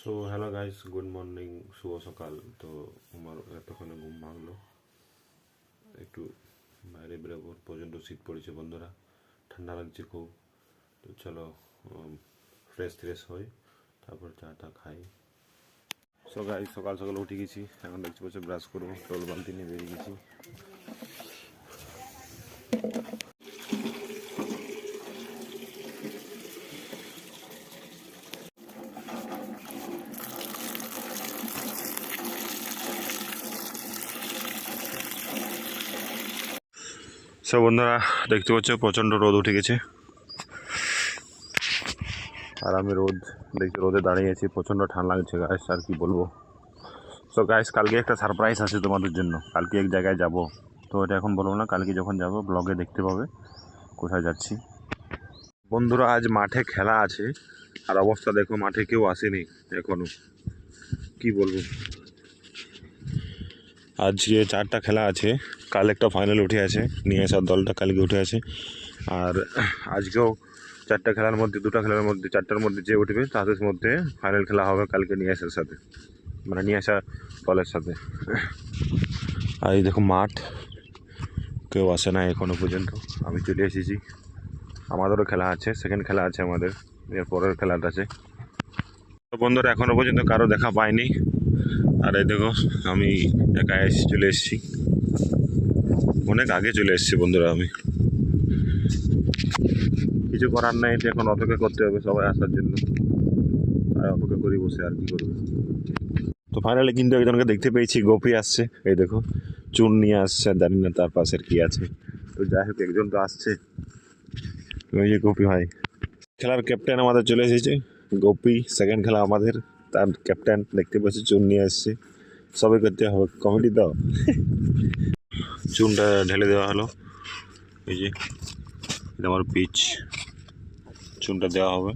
So hello guys, good morning, শুভ সকাল। তো আমার এতক্ষণে ঘুম ভাঙলো, একটু বাইরে বেরোবো, প্রচণ্ড শীত পড়েছে বন্ধুরা, ঠান্ডা লাগছে খুব। তো চলো ফ্রেশ হই, তারপর চা টা খাই। সো গাইস, সকাল সকাল উঠে গেছি, এখন দেখছি বসে ব্রাশ করবো, টোল বালতি নিয়ে বেরিয়ে গেছি। সো বন্ধুরা, দেখতে পাচ্ছ প্রচণ্ড রোদ উঠে গেছে, আর আমি রোদে দাঁড়িয়ে আছি, প্রচণ্ড ঠান্ডা লাগছে গাইস, আর কি বলবো। সো গাইস, কালকে একটা সারপ্রাইজ আছে তোমাদের জন্য, কালকে এক জায়গায় যাব। তো এটা এখন বলবো না, কালকে যখন যাব ব্লগে দেখতে পাবে কোথায় যাচ্ছি। বন্ধুরা, আজ মাঠে খেলা আছে, আর অবস্থা দেখো, মাঠে কেউ আসেনি এখনো, কি বলবো। আজ যে 4টা খেলা আছে, কাল একটা ফাইনাল উঠে আছে, নিয়ে আসার দলটা কালকে উঠে আছে। আর আজকেও 4টা খেলার মধ্যে 2টা খেলার মধ্যে 4টার মধ্যে যে উঠবে তাদের মধ্যে ফাইনাল খেলা হবে কালকে নিয়ে আসার সাথে, মানে নিয়ে আসা দলের সাথে। আর এই দেখো মাঠ, কেউ আসে না এখনো পর্যন্ত, আমি চলে এসেছি। আমাদেরও খেলা আছে, সেকেন্ড খেলা আছে আমাদের, এর পরের খেলাটা আছে। তো বন্ধুরা, এখনো পর্যন্ত কারো দেখা পাইনি। আর এই দেখো, আমি একা চলে এসেছি, অনেক আগে চলে এসেছি বন্ধুরা। আমি কিছু করার নাই, এখন অপেক্ষা করতে হবে সবাই আসার জন্য, আর অপেক্ষা করি বসে, আর কি করবে। তো ফাইনালি কিন্তু একজনকে দেখতে পেয়েছি, গোপী আসছে, এই দেখো চুন নিয়ে আসছে, জানি না তার পাশের কি আছে। তো যাই হোক, একজন তো আসছে, ওই যে গোপী ভাই। খেলার ক্যাপ্টেন আমাদের চলে এসেছে, গোপী। সেকেন্ড খেলা আমাদের, তার ক্যাপ্টেন দেখতে পাচ্ছি চুন নিয়ে আসছে। সবাই করতে হবে কমেডি, দাও। চুনটা ঢেলে দেওয়া হলো, এই যে এটা আমার পিচ, চুনটা দেওয়া হবে।